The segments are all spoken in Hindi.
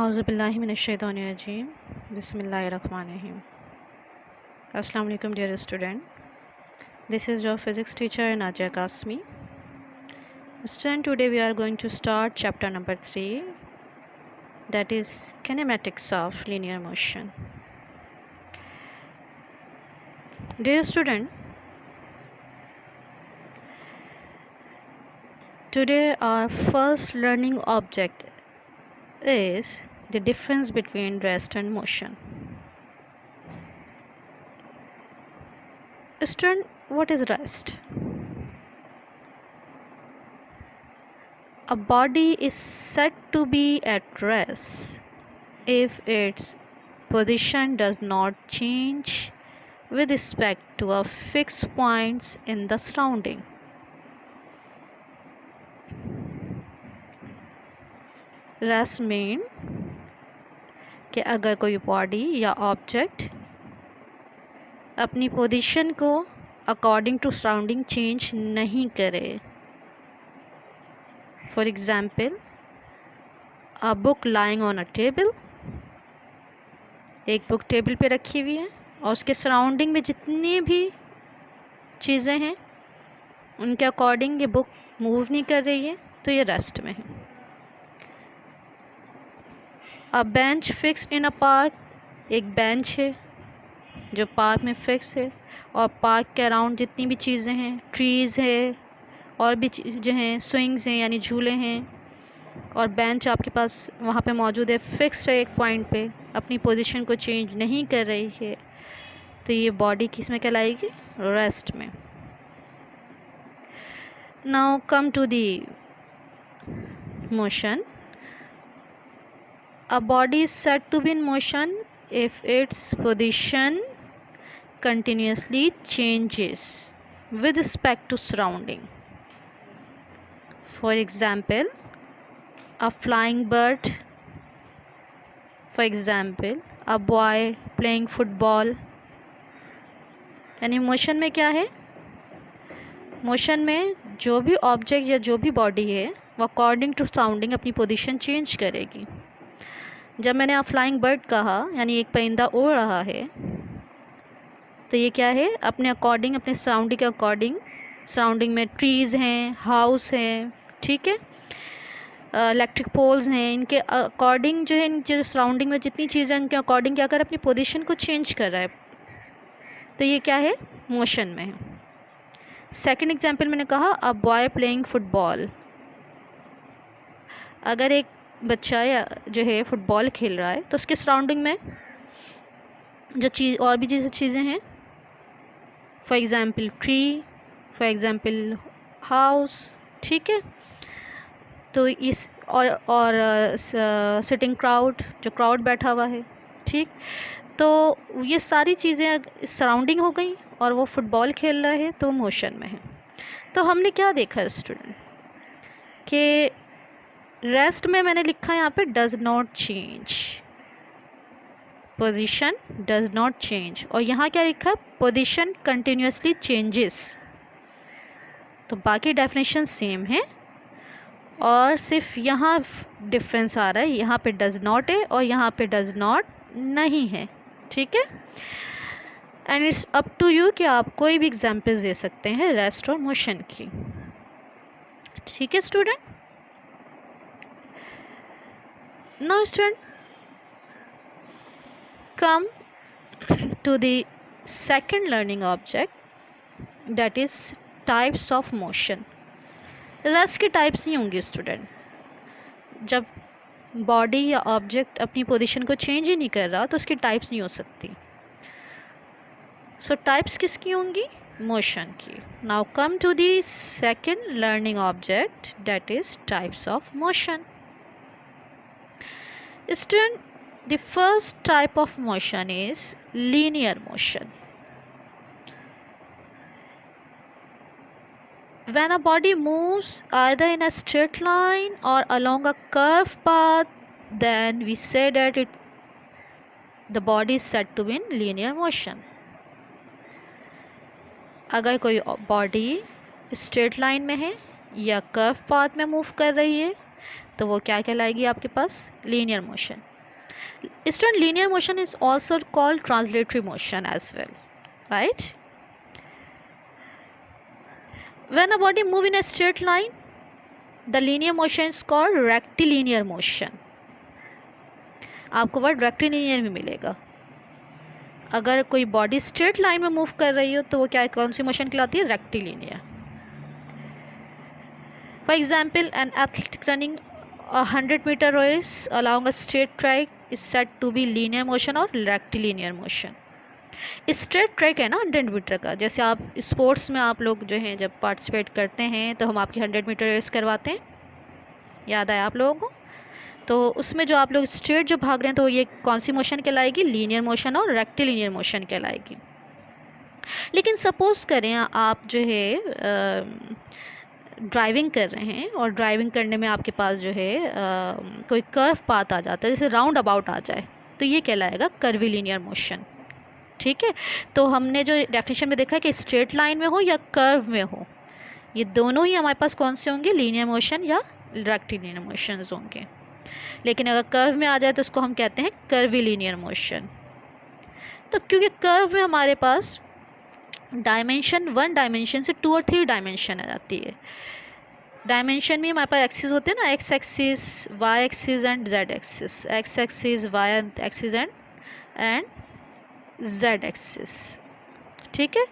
औज़ुबिल्लाहिमिनश्शैतानिर्रजीम बिस्मिल्लाहिर्रहमानिर्रहीम। अस्सलाम वालेकुम dear student. This is your physics teacher Najia Kasmi. Student, today we are going to start chapter number 3, that is kinematics of linear motion. Dear student, today our first learning object is the difference between rest and motion. Student, what is rest? A body is said to be at rest if its position does not change with respect to a fixed point in the surrounding. Rest mean कि अगर कोई बॉडी या ऑब्जेक्ट अपनी पोजीशन को अकॉर्डिंग टू सराउंडिंग चेंज नहीं करे. For example, a book lying on a table. एक बुक टेबल पे रखी हुई है और उसके सराउंडिंग में जितनी भी चीज़ें हैं उनके अकॉर्डिंग ये बुक मूव नहीं कर रही है, तो ये रेस्ट में है. अ bench fix in a park. एक बेंच है जो पार्क में फिक्स है और पार्क के अराउंड जितनी भी चीज़ें हैं, ट्रीज़ है और भी चीज़ें हैं, स्विंग्स हैं यानी झूले हैं, और बेंच आपके पास वहाँ पे मौजूद है, फिक्स्ड है एक पॉइंट पे, अपनी पोजीशन को चेंज नहीं कर रही है, तो ये बॉडी किस में कहलाएगी? रेस्ट में. Now come to the motion. A body is said to be in motion if its position continuously changes with respect to surrounding. For example, a flying bird. For example, a boy playing football. यानी मोशन में क्या है? मोशन में जो भी ऑब्जेक्ट या जो भी बॉडी है वो अकॉर्डिंग टू सराउंडिंग अपनी पोजीशन चेंज करेगी. जब मैंने आप फ्लाइंग बर्ड कहा यानी एक परिंदा उड़ रहा है, तो ये क्या है? अपने अकॉर्डिंग, अपने सराउंडिंग के अकॉर्डिंग, सराउंडिंग में ट्रीज़ हैं, हाउस हैं, ठीक है, इलेक्ट्रिक पोल्स हैं, इनके अकॉर्डिंग जो है, इनके सराउंडिंग में जितनी चीज़ें हैं उनके अकॉर्डिंग क्या कर अपनी पोजीशन को चेंज कर रहा है, तो ये क्या है? मोशन में है. सेकंड एग्जांपल मैंने कहा अ बॉय प्लेइंग फुटबॉल. अगर एक बच्चा या जो है फुटबॉल खेल रहा है तो उसके सराउंडिंग में जो चीज़ और भी जैसे चीज़ें हैं, for example tree, for example house, ठीक है, तो इस और सिटिंग क्राउड, जो क्राउड बैठा हुआ है, ठीक, तो ये सारी चीज़ें सराउंडिंग हो गई और वो फुटबॉल खेल रहा है तो मोशन में है. तो हमने क्या देखा स्टूडेंट कि रेस्ट में मैंने लिखा है यहाँ पे does not change, position does not change, और यहाँ क्या लिखा है? Position continuously changes. तो बाकी डेफिनेशन सेम है और सिर्फ यहाँ डिफरेंस आ रहा है, यहाँ पे डज नॉट है और यहाँ पे डज नॉट नहीं है, ठीक है. And it's up to you कि आप कोई भी एग्जाम्पल्स दे सकते हैं रेस्ट और मोशन की, ठीक है student. Now student, come to the second learning object, that is types of motion. Rest के टाइप्स नहीं होंगे स्टूडेंट. जब बॉडी या ऑब्जेक्ट अपनी पोजीशन को चेंज ही नहीं कर रहा तो उसकी टाइप्स नहीं हो सकती. सो टाइप्स किसकी होंगी? मोशन की. Now come to the second learning object, that is types of motion. Student, the first type of motion is linear motion. When a body moves either in a straight line or along a curved path, then we say that the body is said to be in linear motion. अगर कोई बॉडी स्ट्रेट लाइन में है या कर्व पाथ में मूव कर रही है तो वो क्या कहलाएगी आपके पास, linear motion. Student, linear motion is also called translatory motion as well, right. When a body move in a straight line, the linear motion is called rectilinear motion. आपको वर्ड रेक्टिलिनियर भी मिलेगा। अगर कोई बॉडी स्ट्रेट लाइन में मूव कर रही हो तो वो क्या, कौन सी मोशन कहलाती है, rectilinear. For example, an athlete running 100 meter race along a straight track is said to be linear motion और rectilinear motion। स्ट्रेट ट्रैक है ना 100 मीटर का, जैसे आप स्पोर्ट्स में आप लोग जो हैं जब पार्टिसिपेट करते हैं तो हम आपकी 100 मीटर रेस करवाते हैं, याद आया आप लोगों को। तो उसमें जो आप लोग स्ट्रेट जो भाग रहे हैं तो ये कौन सी मोशन कहलाएगी, लीनियर मोशन और रेक्टिलिनियर मोशन कहलाएगी। लेकिन सपोज़ करें आप जो है ड्राइविंग कर रहे हैं और ड्राइविंग करने में आपके पास जो है कोई कर्व पाथ आ जाता है, जैसे राउंड अबाउट आ जाए, तो ये कहलाएगा कर्विलिनियर मोशन। ठीक है, तो हमने जो डेफिनेशन में देखा है कि स्ट्रेट लाइन में हो या कर्व में हो, ये दोनों ही हमारे पास कौन से होंगे, लीनियर मोशन या रेक्टिलिनियर मोशन होंगे। लेकिन अगर कर्व में आ जाए तो उसको हम कहते हैं कर्विलिनियर मोशन। तो क्योंकि कर्व में हमारे पास डायमेंशन 1 डायमेंशन से 2 और 3 डायमेंशन आ जाती है। डायमेंशन में हमारे पास एक्सिस होते हैं ना, X axis, Y axis and Z axis, X axis, Y axis and Z axis. ठीक है,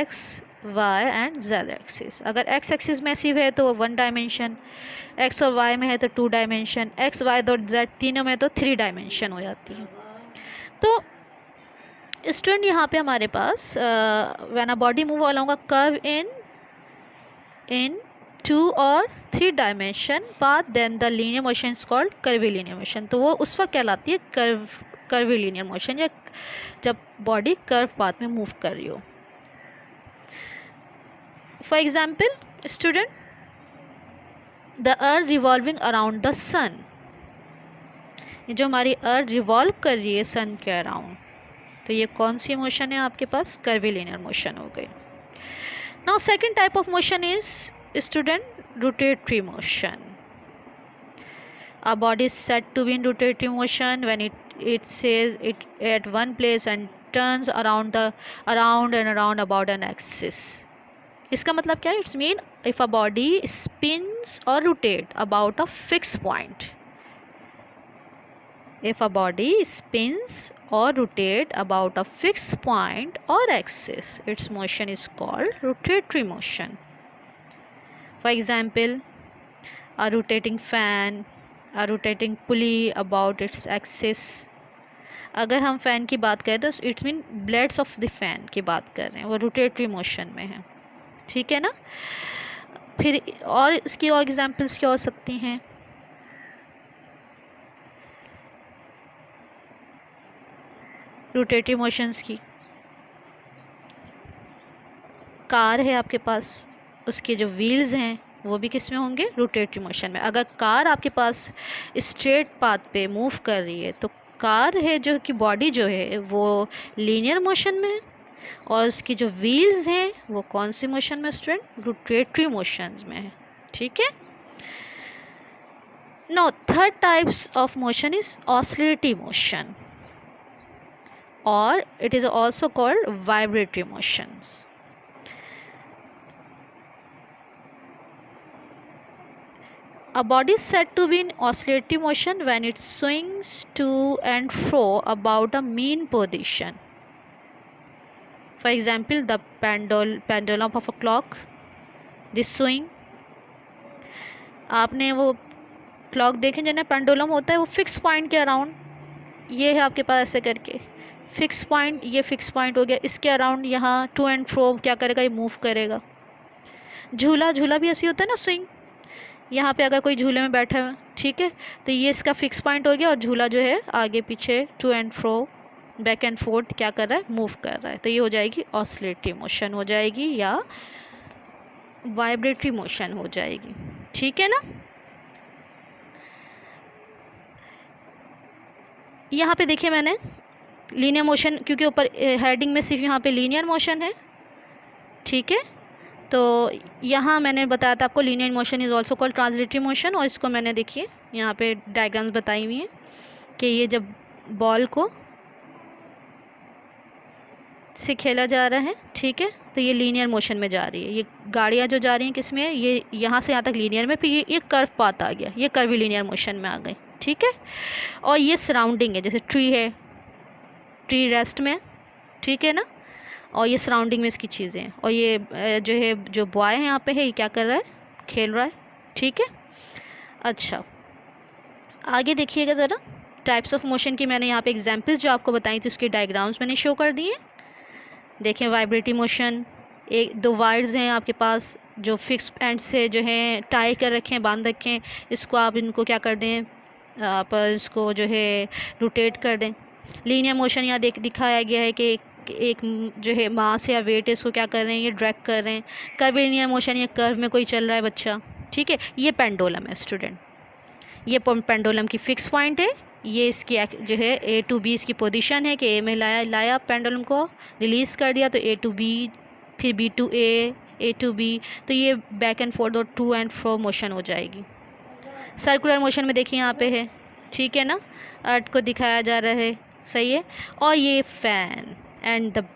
X, Y and Z axis. अगर एक्स एक्सिस में सिर्फ है तो 1 डायमेंशन, एक्स और वाई में है तो 2 डायमेंशन, एक्स वाई और जेड तीनों में तो 3 डायमेंशन हो जाती है। तो स्टूडेंट यहाँ पे हमारे पास when a body move along a curve in 2 और 3 dimension path, then the linear motion is called curvilinear motion. तो वो उस वक्त कहलाती है कर्विलिनियर मोशन, या जब बॉडी कर्व पाथ में मूव कर रही हो। For example student, the earth revolving around the sun, ये जो हमारी अर्थ रिवॉल्व कर रही है सन के अराउंड, तो ये कौन सी मोशन है आपके पास, कर्विलिनियर मोशन हो गई। Now second type of motion is student rotatory motion. A body is said to be in rotatory motion when it says it at one place and turns around and around about an axis. इसका मतलब क्या है, it's mean if a body spins or rotate about a fixed point. If a body spins or rotate about a fixed point or axis, its motion is called rotatory motion. For example, a rotating fan, a rotating pulley about its axis. अगर हम फ़ैन की बात करें तो it's mean blades of the fan की बात कर रहे हैं, वो रोटेटरी मोशन में है। ठीक है ना। फिर और इसकी और एग्जांपल्स क्या हो सकती हैं, रोटेटरी मोशंस की। कार है आपके पास, उसके जो व्हील्स हैं वो भी किस में होंगे, रोटेटरी मोशन में। अगर कार आपके पास स्ट्रेट पाथ पे मूव कर रही है तो कार है जो कि बॉडी जो है वो लीनियर मोशन में है, और उसकी जो व्हील्स हैं वो कौन सी मोशन में स्टूडेंट, रोटेटरी मोशंस में है। ठीक है। Now third types of motion is oscillatory motion और it is also called vibratory motions. A body is said to be in oscillatory motion when it swings to and fro about a mean position. For example, the pendulum of a clock. This swing. आपने वो क्लॉक देखें जिन्हें पेंडुलम होता है वो फिक्स पॉइंट के अराउंड, ये है आपके पास ऐसे करके फिक्स पॉइंट, ये फिक्स पॉइंट हो गया, इसके अराउंड यहाँ टू एंड फ्रो क्या करेगा, ये मूव करेगा। झूला भी ऐसे होता है ना, स्विंग। यहाँ पे अगर कोई झूले में बैठा है, ठीक है, तो ये इसका फिक्स पॉइंट हो गया और झूला जो है आगे पीछे to and fro back and forth क्या कर रहा है, मूव कर रहा है। तो ये हो जाएगी ऑसिलेटरी मोशन हो जाएगी या वाइब्रेटरी मोशन हो जाएगी। ठीक है ना। यहाँ पे देखिए मैंने लीनियर मोशन, क्योंकि ऊपर हेडिंग में सिर्फ यहाँ पे लीनियर मोशन है, ठीक है, तो यहाँ मैंने बताया था आपको linear motion is also called translatory motion, और इसको मैंने देखिए यहाँ पे डायग्राम्स बताई हुई हैं कि ये जब बॉल को से खेला जा रहा है, ठीक है, तो ये लीनियर मोशन में जा रही है। ये गाड़ियाँ जो जा रही हैं किस में है, ये यहाँ से यहाँ तक लीनियर में, फिर ये कर्व पाथ आ गया, ये कर्व लीनियर मोशन में आ गई, ठीक है। और ये सराउंडिंग है, जैसे ट्री है, ट्री रेस्ट में, ठीक है ना, और ये सराउंडिंग में इसकी चीज़ें हैं। और ये जो है, जो बॉय है यहाँ पे है, ये क्या कर रहा है, खेल रहा है, ठीक है। अच्छा, आगे देखिएगा ज़रा, टाइप्स ऑफ मोशन की मैंने यहाँ पे एग्जाम्पल्स जो आपको बताई थी उसके डायग्राम्स मैंने शो कर दिए। देखें, वाइब्रेटरी मोशन, एक दो वायर्स हैं आपके पास जो फिक्स एंड से जो है टाई कर रखें, बांध रखें, इसको आप इनको क्या कर दें, आप इसको जो है रोटेट कर दें। लीनियर मोशन यहाँ दिखाया गया है कि एक जो है मास या वेट है, इसको क्या कर रहे हैं, ये ड्रैग कर रहे हैं। कर्व लीनियर मोशन, ये कर्व में कोई चल रहा है बच्चा, ठीक है। ये पेंडुलम है स्टूडेंट, ये पेंडुलम की फिक्स पॉइंट है, ये इसकी जो है A to B इसकी पोजीशन है कि A में लाया पेंडुलम को, रिलीज़ कर दिया तो A to B, फिर B to A to B, तो ये बैक एंड फोर्थ और टू एंड फ्रो मोशन हो जाएगी। सर्कुलर मोशन में देखिए यहाँ पे है, ठीक है ना, अर्थ को दिखाया जा रहा है, सही है। और ये fan and the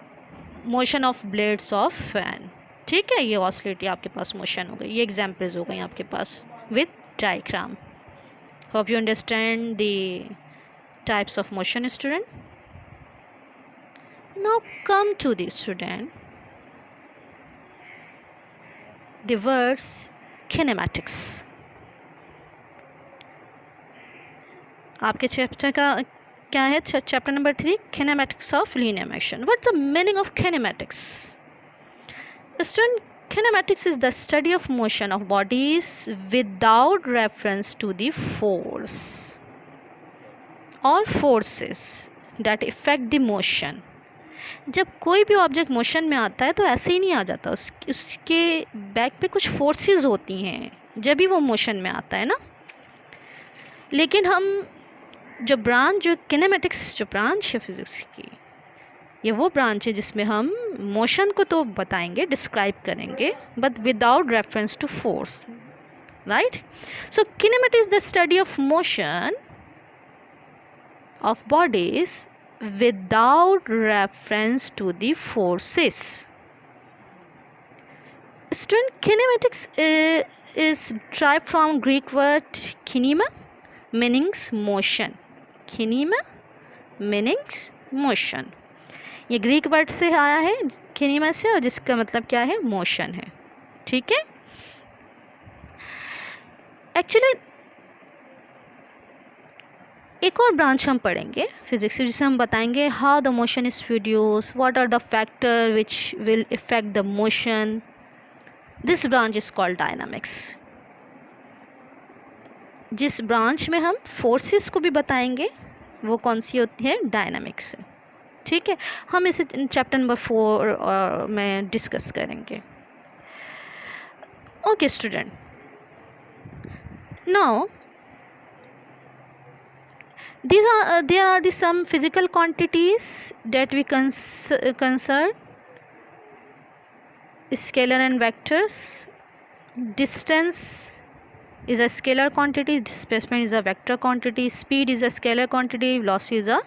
motion of blades of fan, ठीक है, ये ऑसिलेटरी आपके पास मोशन हो गई। ये एग्जाम्पल्स हो गई आपके पास with diagram. Hope you understand the types of motion, student. Now come to the student, the words kinematics. आपके चैप्टर का क्या है, chapter number 3, kinematics of linear motion. What's the meaning of kinematics? Student, kinematics is the study of motion of bodies without reference to the force or forces that affect the motion. जब कोई भी ऑब्जेक्ट मोशन में आता है तो ऐसे ही नहीं आ जाता, उसके बैक पे कुछ फोर्सेस होती हैं जब भी वो मोशन में आता है ना। लेकिन हम जो किनेमेटिक्स जो ब्रांच है फिज़िक्स की, ये वो ब्रांच है जिसमें हम मोशन को तो बताएंगे, डिस्क्राइब करेंगे, but without reference to force, right. So kinematics is the study of motion of bodies without reference to the forces. Student, kinematics is derived from Greek word kinema, meanings motion. Kinema meanings motion. ये ग्रीक वर्ड से आया है, किनेमा से, और जिसका मतलब क्या है, मोशन है, ठीक है। एक्चुअली एक और ब्रांच हम पढ़ेंगे फिजिक्स जिसे हम बताएंगे how the motion is produce, what are the factor which will effect the motion. This branch is called dynamics. जिस ब्रांच में हम फोर्सेस को भी बताएंगे वो कौन सी होती है, डायनामिक्स से, ठीक है। हम इसे चैप्टर नंबर 4 में डिस्कस करेंगे। Okay student, now there are some physical quantities that we concern, scalar and vectors. Distance is a scalar quantity, displacement is a vector quantity, speed is a scalar quantity, velocity is a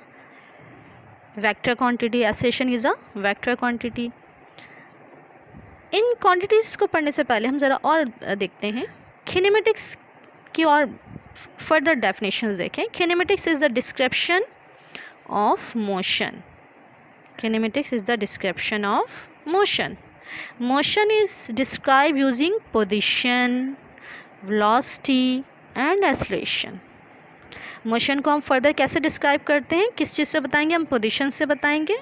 vector quantity, acceleration is a vector quantity. In quantities को पढ़ने से पहले हम ज़रा और देखते हैं किनेमेटिक्स की और फर्दर डेफिनेशंस देखें। Kinematics is the description of motion. Kinematics is the description of motion. Motion is describe using position, velocity and acceleration. Motion को हम फर्दर कैसे डिस्क्राइब करते हैं, किस चीज़ से बताएंगे, हम पोजीशन से बताएंगे,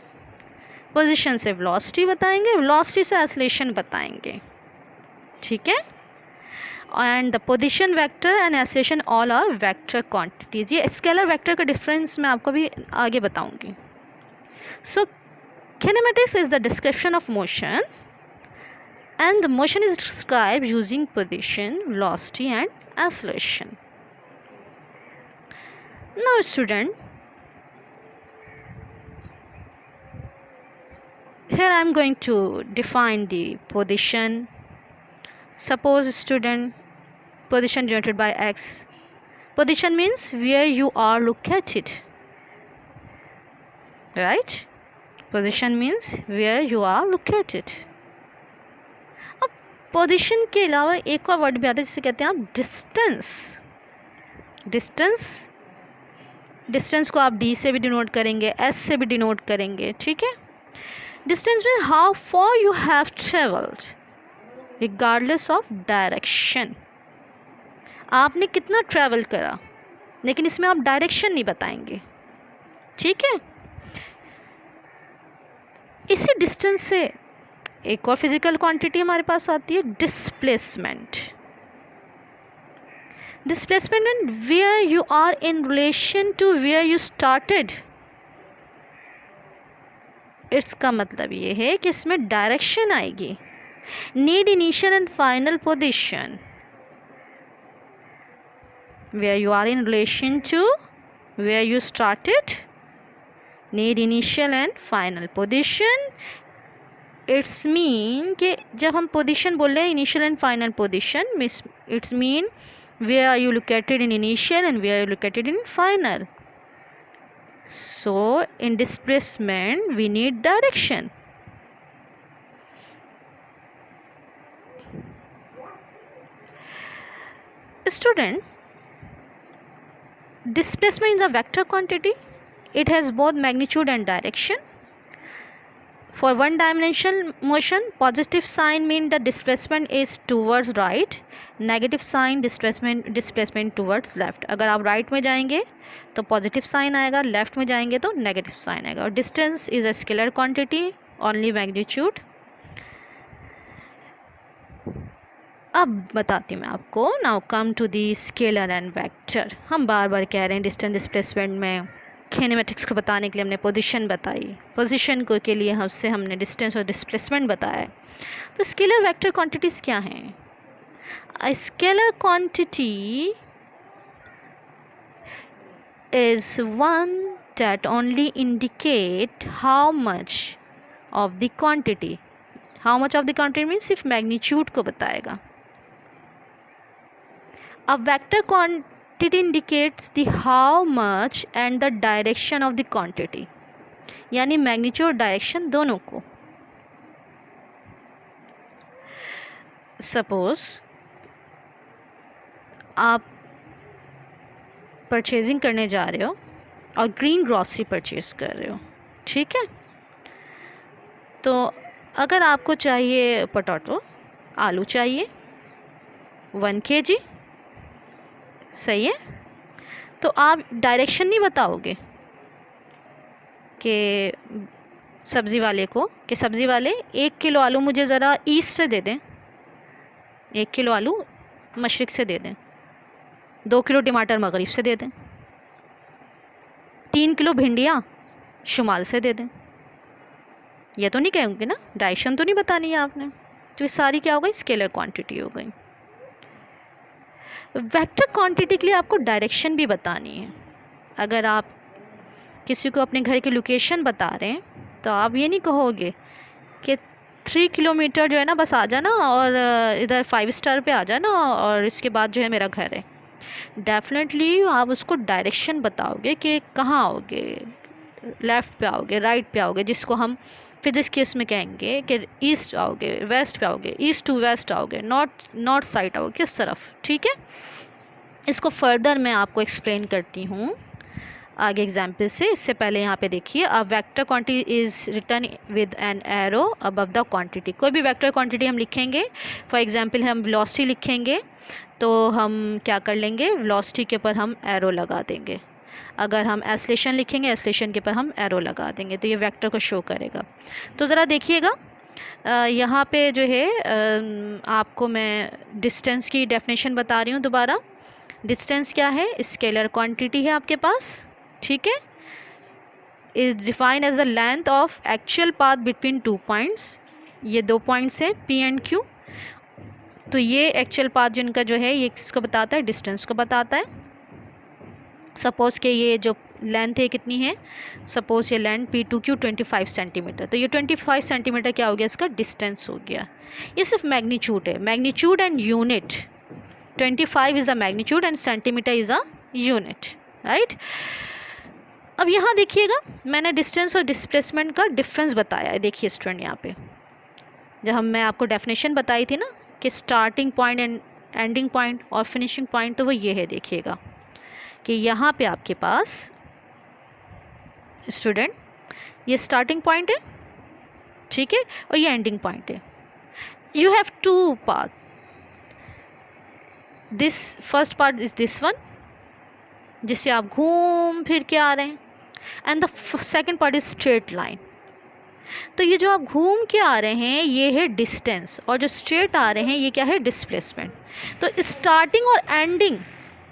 पोजीशन से वेलोसिटी बताएंगे, वेलोसिटी से एक्सेलरेशन बताएंगे, ठीक है। And the position vector and acceleration all are vector quantities. ये स्केलर वेक्टर का डिफरेंस मैं आपको भी आगे बताऊंगी। So kinematics is the description of motion and the motion is describe using position, velocity and acceleration. Now student, here I am going to define the position, Suppose student, position denoted by x. Position means where you are located, right? Position means where you are located. अब पोजीशन के अलावा एक और वर्ड भी आता है जिसे कहते हैं आप डिस्टेंस. डिस्टेंस को आप डी से भी डिनोट करेंगे, एस से भी डिनोट करेंगे, ठीक है. Distance mean how for you have travelled regardless of direction. आपने कितना ट्रैवल करा, लेकिन इसमें आप डायरेक्शन नहीं बताएंगे, ठीक है. इसी डिस्टेंस से एक और फिजिकल क्वांटिटी हमारे पास आती है, displacement. Displacement mean where you are in relation to where you started. इसका मतलब ये है कि इसमें डायरेक्शन आएगी. Need initial and final position, where you are in relation to where you started. Need initial and final position. It's mean कि जब हम position बोल रहे हैं initial and final position, it's mean where are you located in initial and where are you located in final. So in displacement we need direction. Student, displacement is a vector quantity. It has both magnitude and direction. For one dimensional motion, positive sign mean the displacement is towards right, negative sign displacement towards left. अगर आप right में जाएंगे तो positive sign आएगा, left में जाएंगे तो negative sign आएगा. और distance is a scalar quantity, only magnitude. अब बताती हूँ मैं आपको. Now come to the scalar and vector. हम बार बार कह रहे हैं डिस्टेंस डिस्प्लेसमेंट में किनेमैटिक्स को बताने के लिए हमने पोजीशन बताई, पोजीशन को के लिए हमने डिस्टेंस और डिस्प्लेसमेंट बताया. तो स्केलर वेक्टर क्वांटिटीज़ क्या हैं? A scalar quantity is one that only indicate how much of the quantity. How much of the quantity means सिर्फ मैग्नीट्यूड को बताएगा. A vector quantity indicates the how much and the direction of the quantity, यानी मैग्नीट्यूड और डायरेक्शन दोनों को. सपोज आप परचेजिंग करने जा रहे हो और ग्रीन ग्रॉसरी परचेज कर रहे हो, ठीक है. तो अगर आपको चाहिए पोटैटो, आलू चाहिए 1 kg, सही है. तो आप डायरेक्शन नहीं बताओगे कि सब्ज़ी वाले को कि सब्ज़ी वाले 1 किलो आलू मुझे ज़रा ईस्ट से दे दें, 1 किलो आलू मशरिक़ से दे दें, 2 किलो टमाटर मगरिब से दे दें, 3 किलो भिंडियाँ शुमाल से दे दें. ये तो नहीं कहेंगे ना, डायरेक्शन तो नहीं बतानी है आपने. तो ये सारी क्या हो गई? स्केलर क्वांटिटी हो गई. वेक्टर क्वांटिटी के लिए आपको डायरेक्शन भी बतानी है. अगर आप किसी को अपने घर की लोकेशन बता रहे हैं तो आप ये नहीं कहोगे कि 3 किलोमीटर जो है ना बस आ जाना और इधर 5 स्टार पे आ जाना और इसके बाद जो है मेरा घर है. डेफिनेटली आप उसको डायरेक्शन बताओगे कि कहाँ आओगे, लेफ़्ट पे आओगे, राइट पे आओगे, जिसको हम फिजिक्स के इसमें कहेंगे कि ईस्ट आओगे, वेस्ट पे आओगे, ईस्ट टू वेस्ट आओगे, नॉर्थ साइड आओगे, किस तरफ, ठीक है. इसको फर्दर मैं आपको एक्सप्लेन करती हूँ आगे एग्जाम्पल से. इससे पहले यहाँ पे देखिए, a vector quantity is written with an arrow above the quantity. कोई भी वेक्टर क्वांटिटी हम लिखेंगे, फॉर एग्जांपल हम वेलोसिटी लिखेंगे तो हम क्या कर लेंगे, वेलोसिटी के ऊपर हम एरो लगा देंगे. अगर हम एस्लेशन लिखेंगे, एस्लेशन के ऊपर हम एरो लगा देंगे, तो ये वेक्टर को शो करेगा. तो ज़रा देखिएगा, यहाँ पे जो है आपको मैं डिस्टेंस की डेफिनेशन बता रही हूँ दोबारा. डिस्टेंस क्या है? स्केलर क्वांटिटी है आपके पास, ठीक है. Is defined as the length of actual path between 2 points. ये 2 पॉइंट्स हैं P एंड Q. तो ये एक्चुअल पाथ जिनका जो है ये किसको बताता है? डिस्टेंस को बताता है. सपोज़ कि ये जो लेंथ है कितनी है, सपोज ये लेंथ P2Q 25 सेंटीमीटर, तो ये 25 सेंटीमीटर क्या हो गया, इसका डिस्टेंस हो गया। ये सिर्फ मैग्नीट्यूड है, magnitude and unit, 25 is a magnitude and centimetre is a unit, right. अब यहाँ देखिएगा मैंने डिस्टेंस और डिस्प्लेसमेंट का डिफरेंस बताया है। देखिए स्टूडेंट, यहाँ पे जब मैं आपको डेफिनेशन बताई थी ना कि starting point and ending point और फिनिशिंग पॉइंट, तो वो ये है। देखिएगा कि यहाँ पे आपके पास स्टूडेंट ये स्टार्टिंग पॉइंट है, ठीक है, और ये एंडिंग पॉइंट है। You have two path, this first part is this one जिससे आप घूम फिर के आ रहे हैं, and the second part is straight line. तो ये जो आप घूम के आ रहे हैं ये है डिस्टेंस, और जो स्ट्रेट आ रहे हैं ये क्या है, डिस्प्लेसमेंट। तो स्टार्टिंग और एंडिंग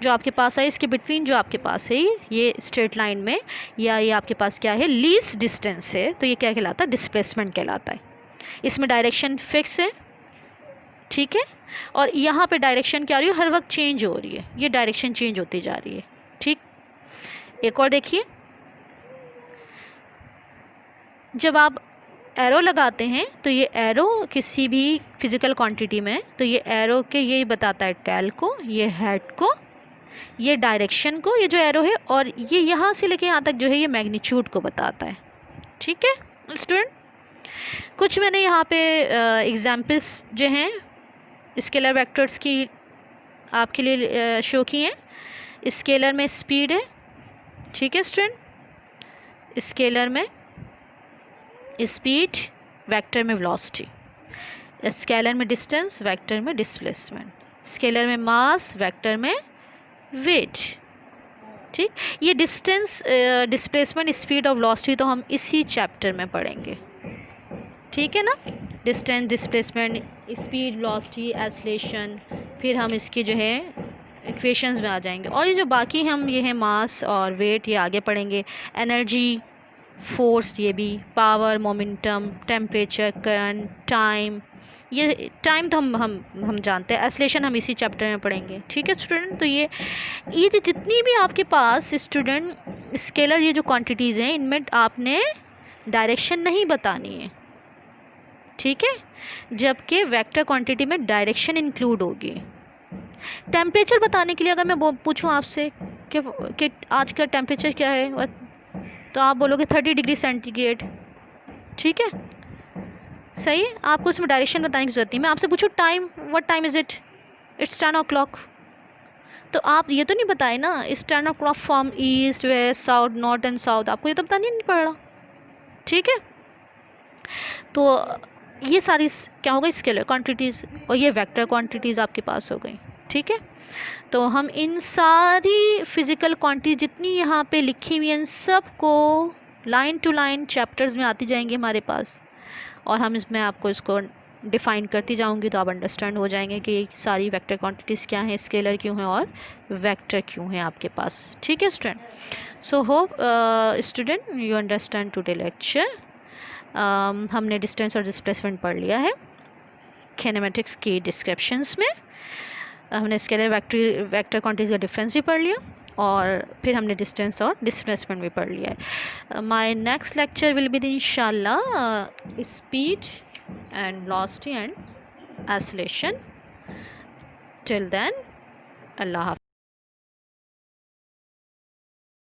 जो आपके पास है, इसके बिटवीन जो आपके पास है ये स्ट्रेट लाइन में, या ये आपके पास क्या है, लीस्ट डिस्टेंस है, तो ये क्या कहलाता है, डिस्प्लेसमेंट कहलाता है। इसमें डायरेक्शन फिक्स है, ठीक है, और यहाँ पे डायरेक्शन क्या हो रही है, हर वक्त चेंज हो रही है, ये डायरेक्शन चेंज होती जा रही है, ठीक। एक और देखिए, जब आप एरो लगाते हैं तो ये एरो किसी भी फिजिकल क्वांटिटी में, तो ये एरो के ये बताता है टेल को, ये हेड को, ये डायरेक्शन को, ये जो एरो है, और ये यहाँ से लेके यहाँ तक जो है ये मैग्नीट्यूड को बताता है, ठीक है स्टूडेंट। कुछ मैंने यहाँ पे एग्जाम्पल्स जो हैं स्केलर वेक्टर्स की आपके लिए शो की हैं। स्केलर में स्पीड है, ठीक है स्टूडेंट, स्केलर में स्पीड, वेक्टर में वेलोसिटी, स्केलर में डिस्टेंस, वेक्टर में डिस्प्लेसमेंट, स्केलर में मास, वेक्टर में वेट, ठीक। ये डिस्टेंस, डिस्प्लेसमेंट, स्पीड और वेलोसिटी तो हम इसी चैप्टर में पढ़ेंगे, ठीक है ना। Distance, displacement, speed, velocity, acceleration, फिर हम इसके जो है इक्वेशंस में आ जाएंगे, और ये जो बाकी हम ये है मास और वेट ये आगे पढ़ेंगे। एनर्जी, फोर्स, ये भी power, momentum, temperature, current, time, ये टाइम तो हम जानते हैं। एक्सेलरेशन हम इसी चैप्टर में पढ़ेंगे, ठीक है स्टूडेंट। तो ये जो जितनी भी आपके पास स्टूडेंट स्केलर ये जो क्वांटिटीज़ हैं इनमें आपने डायरेक्शन नहीं बतानी है, ठीक है, जबकि वेक्टर क्वांटिटी में डायरेक्शन इंक्लूड होगी। टेम्परेचर बताने के लिए अगर मैं पूछूं आपसे कि आज का टेम्परेचर क्या है, तो आप बोलोगे 30 डिग्री सेंटीग्रेड, ठीक है, सही है। आपको उसमें डायरेक्शन बताने की जरूरत नहीं। मैं आपसे पूछूं time, what time is it, it's 10 o'clock, तो आप ये तो नहीं बताए ना it's 10 o'clock from east, west, south, north and south, आपको ये तो बतानी नहीं पड़ रहा, ठीक है। तो ये सारी क्या हो गई, स्केलर क्वांटिटीज़, और ये वेक्टर क्वांटिटीज़ आपके पास हो गई, ठीक है। तो हम इन सारी फिज़िकल क्वांटिटी जितनी यहाँ पे लिखी हुई हैं सबको लाइन टू लाइन चैप्टर्स में आती जाएंगी हमारे पास, और हम इसमें आपको इसको डिफ़ाइन करती जाऊंगी, तो आप अंडरस्टैंड हो जाएंगे कि सारी वेक्टर क्वांटिटीज़ क्या हैं, स्केलर क्यों हैं और वेक्टर क्यों हैं आपके पास, ठीक है student. So hope student you understand today lecture. हमने डिस्टेंस और डिस्प्लेसमेंट पढ़ लिया है। किनेमैटिक्स की डिस्क्रिप्शंस में हमने स्केलर वेक्टर क्वांटिटीज़ का डिफरेंस भी पढ़ लिया, और फिर हमने डिस्टेंस और डिस्प्लेसमेंट भी पढ़ लिया है। My next lecture will be इंशाल्लाह speed and velocity and acceleration. Till then, अल्लाह हाफ़िज़।